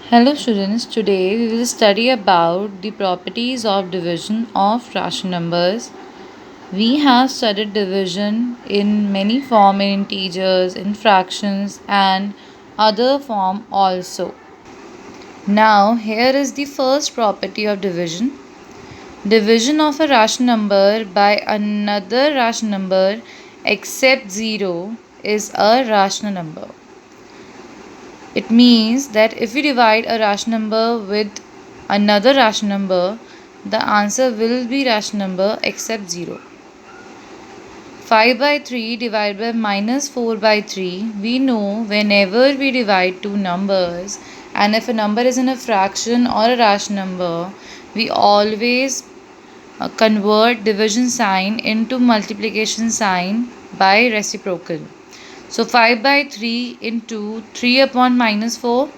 Hello students, today we will study about the properties of division of rational numbers. We have studied division in many form in integers, in fractions and other form also. Now here is the first property of division. Division of a rational number by another rational number except 0 is a rational number. It means that if we divide a rational number with another rational number, the answer will be rational number except 0. 5 by 3 divided by minus 4 by 3, we know whenever we divide two numbers and if a number is in a fraction or a rational number, we always convert division sign into multiplication sign by reciprocal. So 5 by 3 into 3 upon minus 4.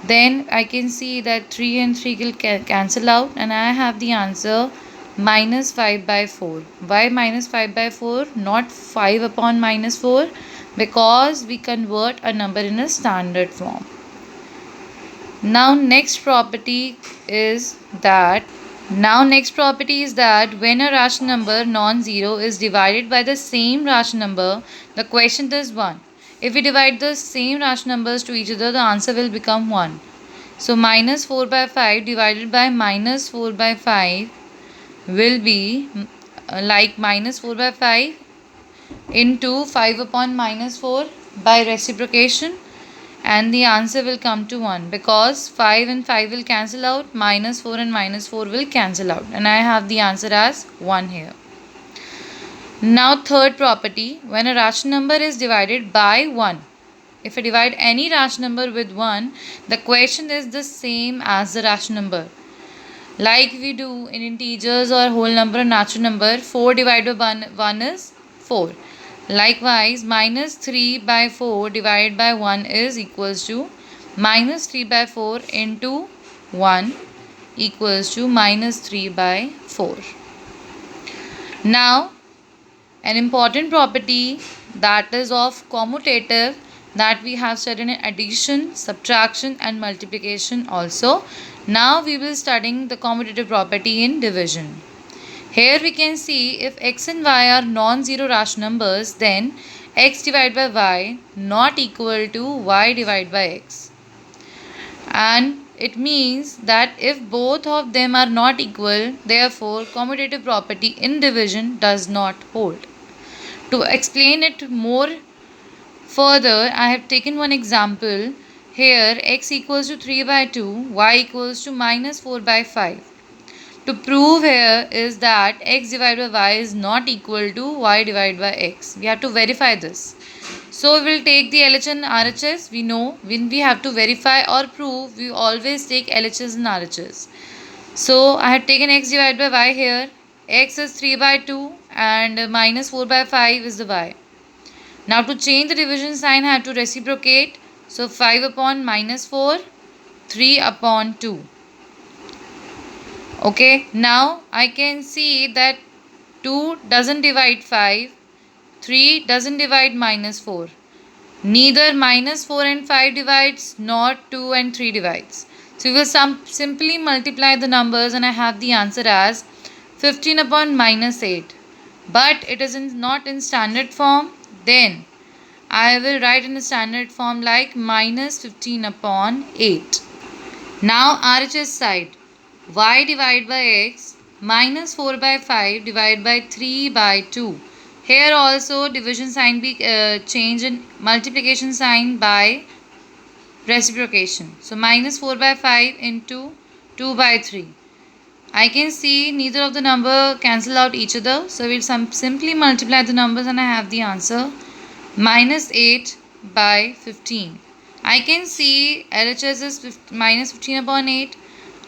Then I can see that 3 and 3 will cancel out and I have the answer minus 5 by 4. Why minus 5 by 4? Not 5 upon minus 4, because we convert a number in a standard form. Now next property is that when a rational number non-zero is divided by the same rational number, the quotient is 1. If we divide the same rational numbers to each other, the answer will become 1. So minus 4 by 5 divided by minus 4 by 5 will be like minus 4 by 5 into 5 upon minus 4 by reciprocation, and the answer will come to 1 because 5 and 5 will cancel out, minus 4 and minus 4 will cancel out, and I have the answer as 1 here. Now third property, when a rational number is divided by 1. If I divide any rational number with 1, the quotient is the same as the rational number. Like we do in integers or whole number or natural number, 4 divided by 1 is 4. Likewise, minus 3 by 4 divided by 1 is equals to minus 3 by 4 into 1 equals to minus 3 by 4. Now, an important property that is of commutative that we have studied in addition, subtraction and multiplication also. Now we will studying the commutative property in division. Here we can see if x and y are non-zero rational numbers, then x divided by y not equal to y divided by x. And it means that if both of them are not equal, therefore commutative property in division does not hold. To explain it more further, I have taken one example. Here x equals to 3 by 2, y equals to minus 4 by 5. To prove here is that x divided by y is not equal to y divided by x. We have to verify this. So we will take the LHS and RHS. We know when we have to verify or prove, we always take LHS and RHS. So I have taken x divided by y here. X is 3 by 2 and minus 4 by 5 is the y. Now to change the division sign, I have to reciprocate. So 5 upon minus 4, 3 upon 2. Okay, now I can see that 2 doesn't divide 5, 3 doesn't divide minus 4. Neither minus 4 and 5 divides, nor 2 and 3 divides. So we will simply multiply the numbers and I have the answer as 15 upon minus 8. But it is not in standard form, then I will write in a standard form like minus 15 upon 8. Now RHS side, y divided by x minus 4 by 5 divided by 3 by 2. Here also division sign be changed in multiplication sign by reciprocation. So minus 4 by 5 into 2 by 3. I can see neither of the number cancel out each other. So we'll simply multiply the numbers and I have the answer minus 8 by 15. I can see LHS is minus 15 upon 8.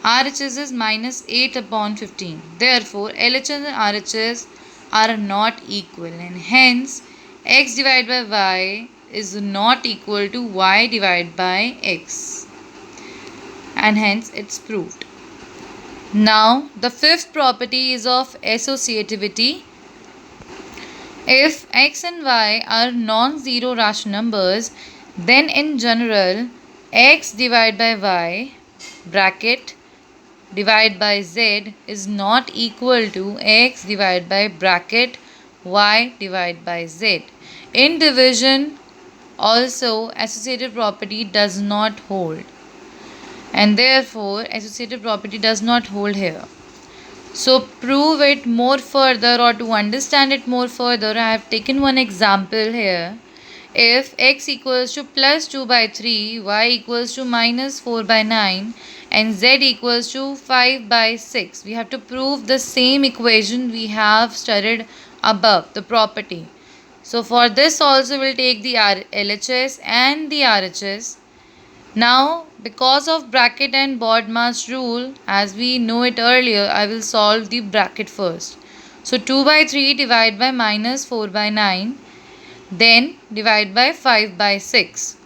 RHS is minus 8 upon 15. Therefore, LHS and RHS are not equal and hence x divided by y is not equal to y divided by x. And hence it's proved. Now, the fifth property is of associativity. If x and y are non-zero rational numbers, then in general x divided by y bracket divided by z is not equal to x divided by bracket y divided by z. In division also associative property does not hold, and therefore associative property does not hold here. So prove it more further, or to understand it more further, I have taken one example here. If x equals to plus 2 by 3, y equals to minus 4 by 9 and z equals to 5 by 6, we have to prove the same equation we have studied above, the property. So for this also we'll take the LHS and the RHS. Now, because of bracket and BODMAS rule, as we know it earlier, I will solve the bracket first. So 2 by 3 divided by minus 4 by 9, then divide by 5 by 6.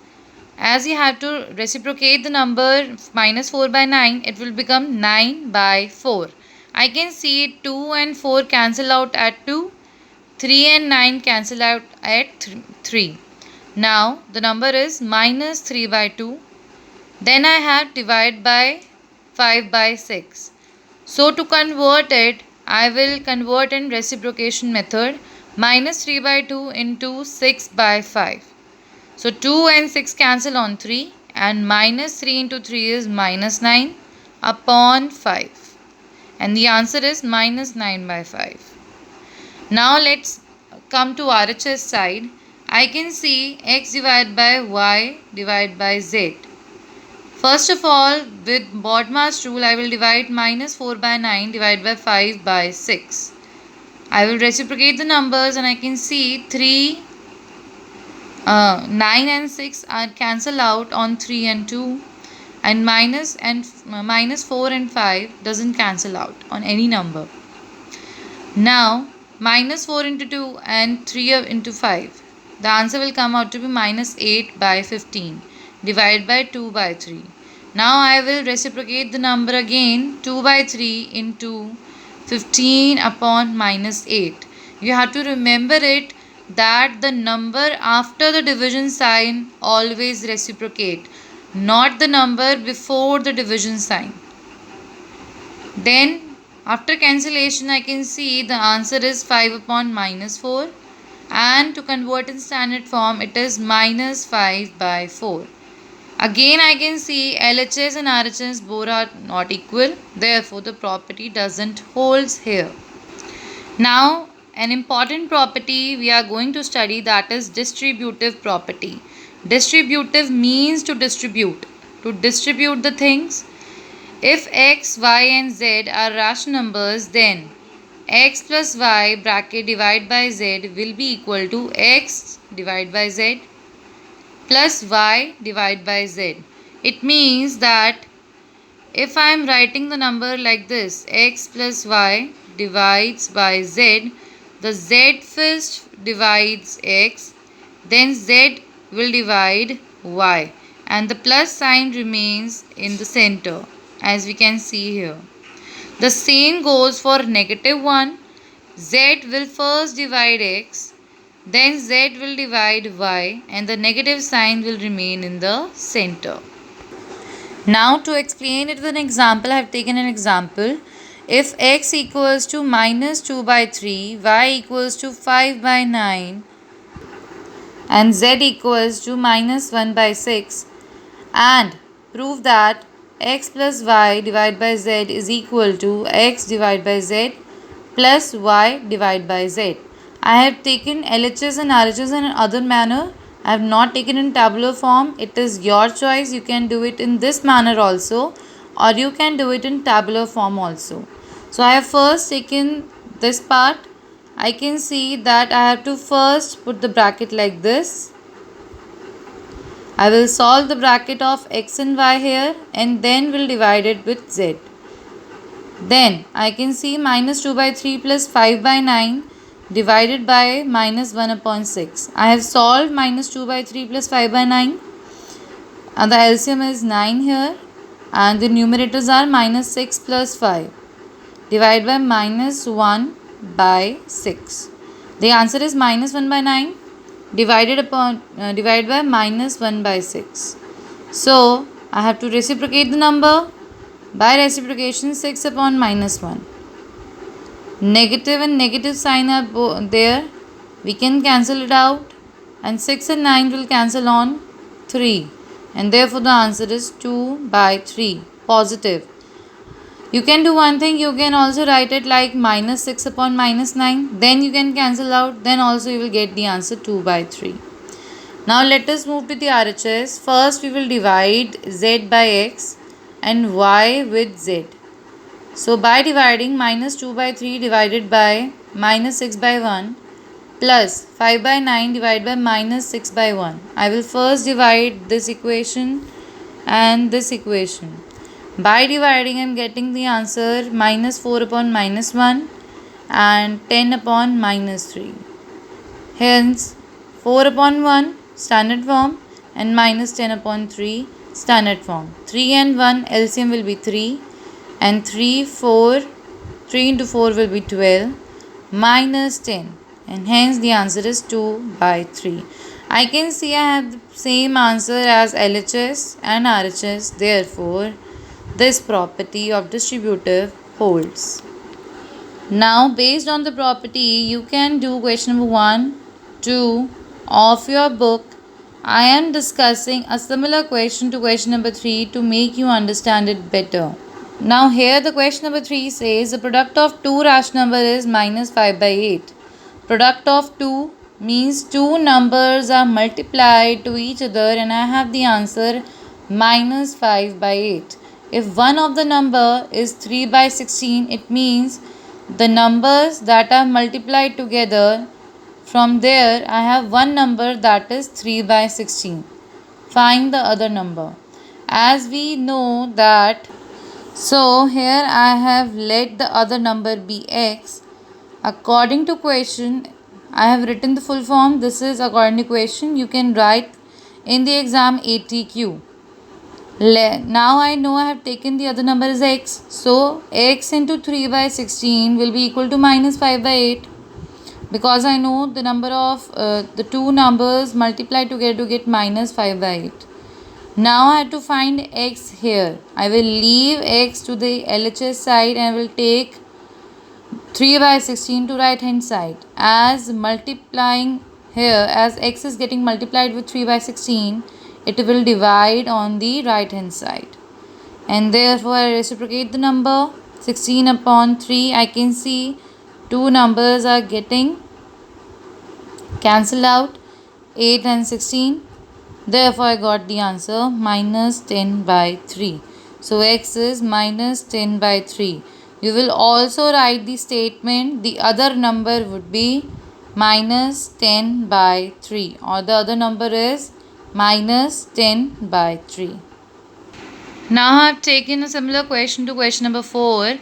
As you have to reciprocate the number minus 4 by 9, it will become 9 by 4. I can see 2 and 4 cancel out at 2, 3 and 9 cancel out at 3. Now, the number is minus 3 by 2. Then I have divide by 5 by 6. So to convert it, I will convert in reciprocation method, minus 3 by 2 into 6 by 5. So 2 and 6 cancel on 3, and minus 3 into 3 is minus 9 upon 5. And the answer is minus 9 by 5. Now let's come to RHS side. I can see x divided by y divided by z. First of all, with BODMAS rule, I will divide minus 4 by 9 divided by 5 by 6. I will reciprocate the numbers and I can see 9 and 6 are cancel out on 3 and 2, and minus 4 and 5 doesn't cancel out on any number. Now, minus 4 into 2 and 3 into 5. The answer will come out to be minus 8 by 15 divided by 2 by 3. Now I will reciprocate the number again, 2 by 3 into 15 upon minus 8. You have to remember it that the number after the division sign always reciprocate, not the number before the division sign. Then after cancellation I can see the answer is 5 upon minus 4, and to convert in standard form it is minus 5 by 4. Again I can see LHS and RHS both are not equal, therefore the property doesn't holds here. Now an important property we are going to study, that is distributive property. Distributive means to distribute the things. If x, y and z are rational numbers, then x plus y bracket divided by z will be equal to x divided by z plus y divided by z. It means that if I am writing the number like this, x plus y divides by z, the z first divides x, then z will divide y, and the plus sign remains in the center, as we can see here. The same goes for negative 1. Z will first divide x, then z will divide y, and the negative sign will remain in the center. Now to explain it with an example, I have taken an example. If x equals to minus 2 by 3, y equals to 5 by 9, and z equals to minus 1 by 6, and prove that x plus y divided by z is equal to x divided by z plus y divided by z. I have taken LHS and RHS in another manner. I have not taken in tabular form. It is your choice. You can do it in this manner also, or you can do it in tabular form also. So I have first taken this part. I can see that I have to first put the bracket like this. I will solve the bracket of x and y here, and then will divide it with z. Then I can see minus 2 by 3 plus 5 by 9 divided by minus 1 upon 6. I have solved minus 2 by 3 plus 5 by 9, and the LCM is 9 here, and the numerators are minus 6 plus 5 divided by minus 1 by 6. The answer is minus 1 by 9 divided by minus 1 by 6. So I have to reciprocate the number. By reciprocation, 6 upon minus 1. Negative and negative sign are there. We can cancel it out. And 6 and 9 will cancel on 3. And therefore the answer is 2 by 3. Positive. You can do one thing. You can also write it like minus 6 upon minus 9. Then you can cancel out. Then also you will get the answer 2 by 3. Now let us move to the RHS. First we will divide z by x and y with z. So by dividing minus 2 by 3 divided by minus 6 by 1 plus 5 by 9 divided by minus 6 by 1. I will first divide this equation and this equation. By dividing I am getting the answer minus 4 upon minus 1 and 10 upon minus 3. Hence 4 upon 1 standard form and minus 10 upon 3 standard form. 3 and 1 LCM will be 3 and 3 into 4 will be 12 minus 10 and hence the answer is 2 by 3. I can see I have the same answer as LHS and RHS, therefore this property of distributive holds. Now based on the property you can do question number 1, 2 of your book. I am discussing a similar question to question number 3 to make you understand it better. Now here the question number 3 says the product of two rational numbers is minus 5 by 8. Product of 2 means two numbers are multiplied to each other and I have the answer minus 5 by 8. If one of the number is 3 by 16, it means the numbers that are multiplied together, from there I have one number that is 3 by 16. Find the other number. As we know that, so here I have let the other number be x. According to question, I have written the full form. This is according to question. You can write in the exam ATQ. Now I know I have taken the other number as x. So x into 3 by 16 will be equal to minus 5 by 8. Because I know the number of the two numbers multiplied together to get minus 5 by 8. Now I have to find x here. I will leave x to the LHS side and I will take 3 by 16 to right hand side. As multiplying here, as x is getting multiplied with 3 by 16, it will divide on the right hand side. And therefore I reciprocate the number 16 upon 3. I can see two numbers are getting cancelled out, 8 and 16. Therefore I got the answer minus 10 by 3. So x is minus 10 by 3. You will also write the statement the other number would be minus 10 by 3 or the other number is minus 10 by 3. Now I have taken a similar question to question number 4.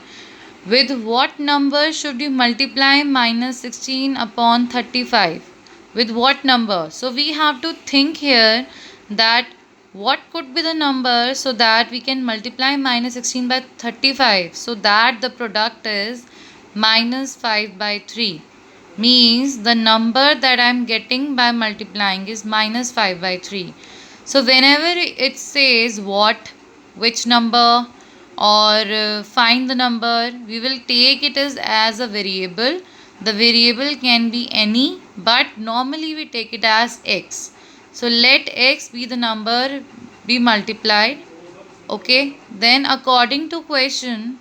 With what number should you multiply minus 16 upon 35? With what number? So we have to think here that what could be the number so that we can multiply minus 16 by 35 so that the product is minus 5 by 3. Means the number that I am getting by multiplying is minus 5 by 3. So whenever it says which number or find the number, we will take it as a variable. The variable can be any, but normally we take it as x. So let x be the number be multiplied. Okay, then according to question,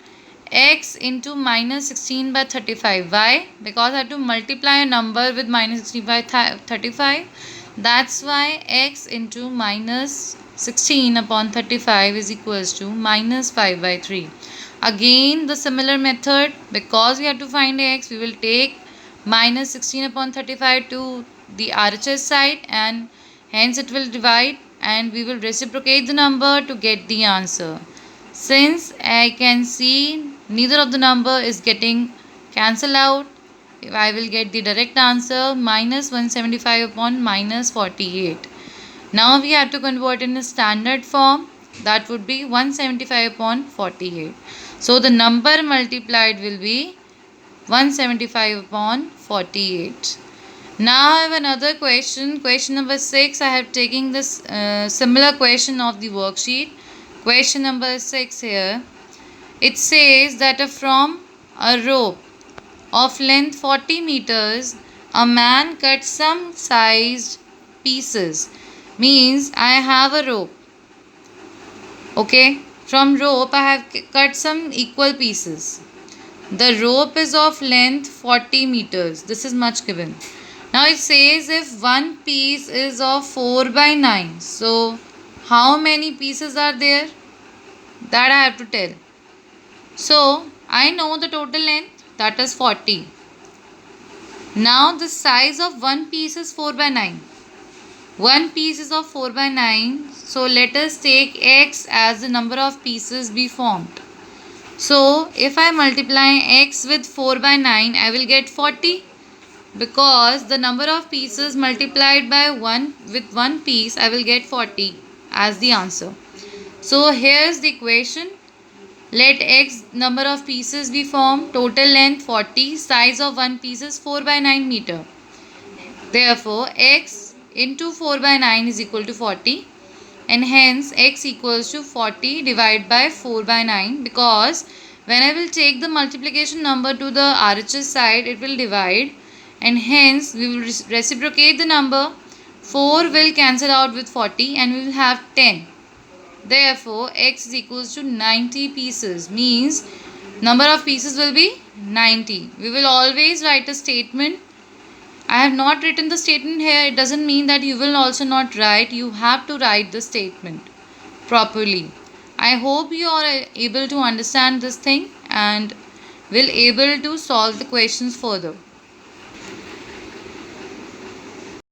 x into minus 16 by 35. Why? Because I have to multiply a number with minus 16 by 35. That's why x into minus 16 upon 35 is equals to minus 5 by 3. Again the similar method, because we have to find x, we will take minus 16 upon 35 to the RHS side and hence it will divide and we will reciprocate the number to get the answer. Since I can see neither of the number is getting cancelled out, I will get the direct answer minus 175 upon minus 48. Now we have to convert in a standard form, that would be 175 upon 48. So the number multiplied will be 175 upon 48. Now I have another question. Question number 6. I have taken this similar question of the worksheet. Question number 6 here. It says that from a rope of length 40 meters, a man cut some sized pieces. Means I have a rope. Okay. From rope I have cut some equal pieces. The rope is of length 40 meters. This is much given. Now it says if one piece is of 4 by 9. So how many pieces are there? That I have to tell. So I know the total length, that is 40. Now the size of one piece is 4 by 9. One piece is of 4 by 9. So let us take x as the number of pieces we formed. So if I multiply x with 4 by 9, I will get 40, because the number of pieces multiplied by 1 with one piece, I will get 40 as the answer. So here's the equation. Let x number of pieces be formed. Total length 40. Size of one piece is 4 by 9 meter. Therefore x into 4 by 9 is equal to 40. And hence x equals to 40 divided by 4 by 9, because when I will take the multiplication number to the RHS side, it will divide, and hence we will reciprocate the number. 4 will cancel out with 40 and we will have 10. Therefore x is equals to 90 pieces, means number of pieces will be 90. We will always write a statement. I have not written the statement here. It doesn't mean that you will also not write. You have to write the statement properly. I hope you are able to understand this thing and will able to solve the questions further.